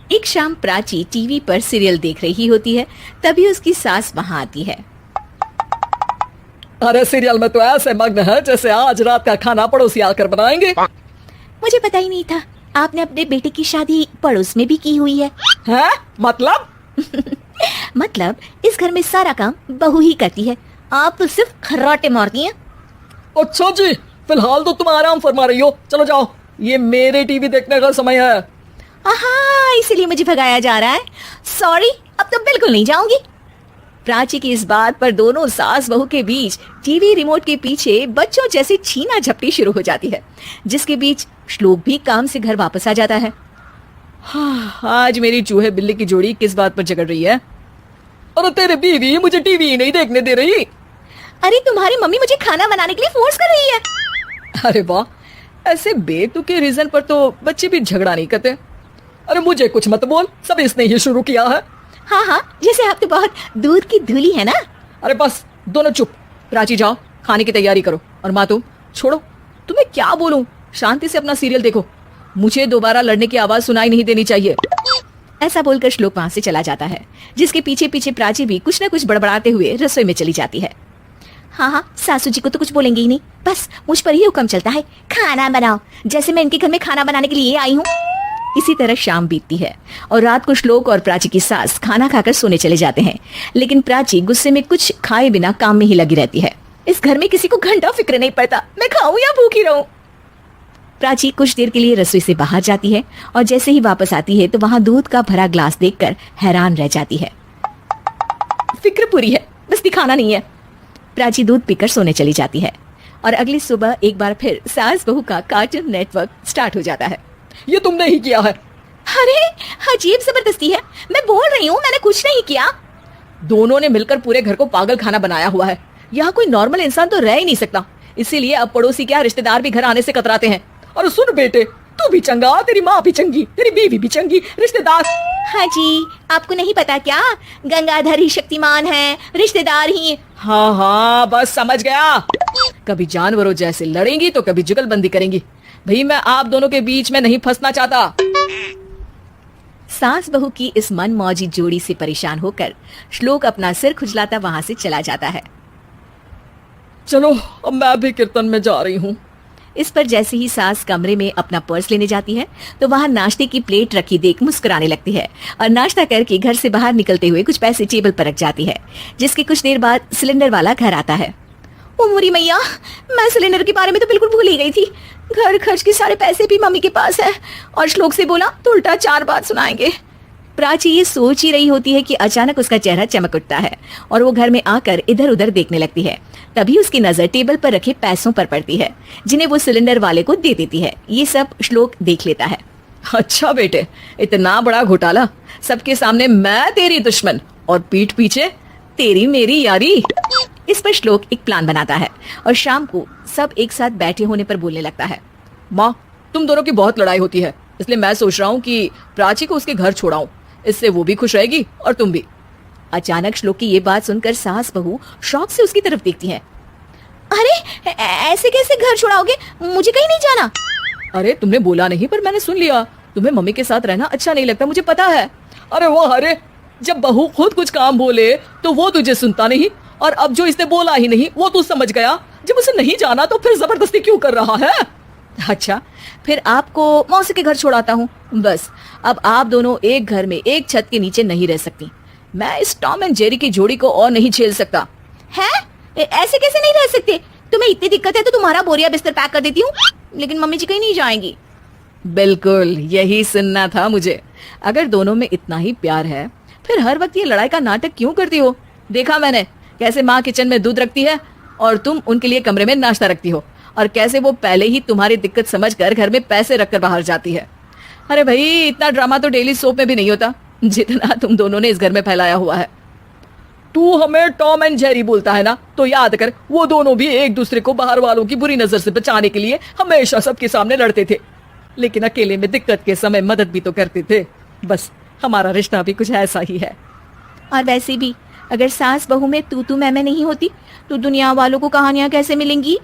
एक शाम प्राची टीवी पर सीरियल देख रही होती है। तभी उसकी सास वहाँ आती है। अरे सीरियल में तो ऐसे मग्न है जैसे आज रात का खाना पड़ोसी आकर बनाएंगे। मुझे पता ही नहीं था आपने अपने बेटे की शादी पड़ोस में भी की हुई है। हैं? मतलब? मतलब इस घर में सारा काम बहू ही करती है, आप तो सिर्फ खर्राटे मारती हैं। अच्छा जी, फिलहाल तो तुम आराम फरमा रही हो, चलो जाओ, ये मेरे टीवी देखने का समय है। आहा, इसीलिए मुझे भगाया जा रहा है। सॉरी, अब तो बिल्कुल नहीं जाऊंगी। प्राची की इस बात पर दोनों सास बहू के बीच टीवी रिमोट के पीछे बच्चों जैसी छीना झपटी शुरू हो जाती है, जिसके बीच श्लोक भी काम से घर वापस आ जाता है। हाँ, आज मेरी चूहे बिल्ली की जोड़ी किस बात पर झगड़ रही है? अरे तेरे बीवी मुझे टीवी ही नहीं देखने दे रही। अरे तुम्हारी मम्मी मुझे खाना बनाने के लिए फोर्स कर रही है। अरे वाह, ऐसे बेतुके रीजन पर तो बच्चे भी झगड़ा नहीं करते। अरे मुझे कुछ मत बोल, सब इसने ही शुरू किया है। हाँ हाँ, जैसे आप तो बहुत दूध की धूली है ना। अरे बस दोनों चुप। प्राची जाओ, खाने की तैयारी करो। और माँ तुम छोड़ो, तुम्हें क्या बोलूं, शांति से अपना सीरियल देखो, मुझे दोबारा लड़ने की आवाज सुनाई नहीं देनी चाहिए। ऐसा बोलकर श्लोक वहां से चला जाता है, जिसके पीछे पीछे प्राची भी कुछ न कुछ बड़बड़ाते हुए रसोई में चली जाती है। हाँ हाँ, सासू जी को तो कुछ बोलेंगे ही नहीं, बस मुझ पर ही हुक्म चलता है, खाना बनाओ, जैसे मैं इनके घर में खाना बनाने के लिए आई हूँ। इसी तरह शाम बीतती है और रात को श्लोक और प्राची की सास खाना खाकर सोने चले जाते हैं। लेकिन प्राची गुस्से में कुछ खाए बिना काम में ही लगी रहती है। इस घर में किसी को घंटा फिक्र नहीं पड़ता, मैं खाऊं या भूखी रहूं। प्राची कुछ देर के लिए रसोई से बाहर जाती है और जैसे ही वापस आती है तो वहां दूध का भरा ग्लास देखकर हैरान रह जाती है। फिक्र पूरी है, बस दिखाना नहीं है। प्राची दूध पीकर सोने चली जाती है और अगली सुबह एक बार फिर सास बहू का कार्टून नेटवर्क स्टार्ट हो जाता है। ये तुमने ही किया है। अरे अजीब जबरदस्ती है, मैं बोल रही हूँ मैंने कुछ नहीं किया। दोनों ने मिलकर पूरे घर को पागल खाना बनाया हुआ है। यहाँ कोई नॉर्मल इंसान तो रह ही नहीं सकता, इसीलिए अब पड़ोसी क्या रिश्तेदार भी घर आने से कतराते हैं। और सुन बेटे, तू भी चंगा, तेरी माँ भी चंगी, तेरी बीवी भी चंगी, रिश्तेदार। हाँ जी, आपको नहीं पता क्या, गंगाधर ही शक्तिमान है, रिश्तेदार ही। हाँ हाँ, बस समझ गया। कभी जानवरों जैसे लड़ेंगी तो कभी जुगलबंदी करेंगी। भाई मैं आप दोनों के बीच में नहीं फंसना चाहता। सास बहू की इस मनमौजी जोड़ी से परेशान होकर श्लोक अपना सिर खुजलाता वहां से चला जाता है। चलो अब मैं भी कीर्तन में जा रही हूँ। इस पर जैसे ही सास कमरे में अपना पर्स लेने जाती है तो वहां नाश्ते की प्लेट रखी देख मुस्कुराने लगती है और नाश्ता करके घर से बाहर निकलते हुए कुछ पैसे टेबल पर रख जाती है, जिसके कुछ देर बाद सिलेंडर वाला घर आता है। ओ मोरी मैया, मैं सिलेंडर के बारे में तो बिल्कुल भूल ही गई थी। घर खर्च के सारे पैसे भी मम्मी के पास है और श्लोक से बोला तो उल्टा 4 बात सुनाएंगे। प्राची ये सोच ही रही होती है कि अचानक उसका चेहरा चमक उठता है और वो घर में आकर इधर उधर देखने लगती है। तभी उसकी नजर टेबल पर रखे पैसों पर पड़ती है, जिन्हें वो सिलेंडर वाले को दे देती है। ये सब श्लोक देख लेता है। अच्छा बेटे, इतना बड़ा घोटाला, सबके सामने मैं तेरी दुश्मन और पीठ पीछे तेरी मेरी यारी। इस पर श्लोक एक प्लान बनाता है और शाम को सब एक साथ बैठे होने पर बोलने लगता है। माँ, तुम दोनों की बहुत लड़ाई होती है, इसलिए मैं सोच रहा हूँ कि प्राची को उसके घर छोड़ाऊं, इससे वो भी खुश रहेगी और तुम भी। अचानक श्लोक की ये बात सुनकर सास बहू शौक से उसकी तरफ देखती हैं। अरे ऐसे कैसे घर छोड़ाओगे, मुझे कहीं नहीं जाना। अरे तुमने बोला नहीं पर मैंने सुन लिया, तुम्हें मम्मी के साथ रहना अच्छा नहीं लगता, मुझे पता है। अरे वाह, अरे जब बहू खुद कुछ काम बोले तो वो तुझे सुनता नहीं, और अब जो इसने बोला ही नहीं वो तू समझ गया। जब उसे नहीं जाना तो फिर जबरदस्ती क्यों कर रहा है? अच्छा, फिर आपको मौसी के घर छोड़ाता हूँ। बस अब आप दोनों एक घर में एक छत के नीचे नहीं रह सकती। मैं इस टॉम एंड जेरी की जोड़ी को और नहीं झेल सकता। है? ऐसे कैसे नहीं रह सकते? तुम्हें इतनी दिक्कत है तो तुम्हारा बोरिया बिस्तर पैक कर देती हूँ, लेकिन मम्मी जी कहीं नहीं जाएंगी। बिल्कुल यही सुनना था मुझे। अगर दोनों में इतना ही प्यार है फिर हर वक्त ये लड़ाई का नाटक क्यों करती हो? देखा मैंने कैसे माँ किचन में दूध रखती है और तुम उनके लिए कमरे में नाश्ता रखती हो, और कैसे वो पहले ही तुम्हारी दिक्कत समझकर घर में पैसे रखकर बाहर जाती है। अरे भाई, इतना ड्रामा तो डेली सोप में भी नहीं होता जितना तुम दोनों ने इस घर में फैलाया हुआ है। तू हमें टॉम एंड जेरी बोलता है ना, तो याद कर वो दोनों भी एक दूसरे को बाहर वालों की बुरी नजर से बचाने के लिए हमेशा सबके सामने लड़ते थे, लेकिन अकेले में दिक्कत के समय मदद भी तो करते थे। बस हमारा रिश्ता भी कुछ ऐसा ही है। और वैसे भी अगर सास बहू में तू मैं नहीं होती तो दुनिया वालों को कहानियां कैसे मिलेंगी?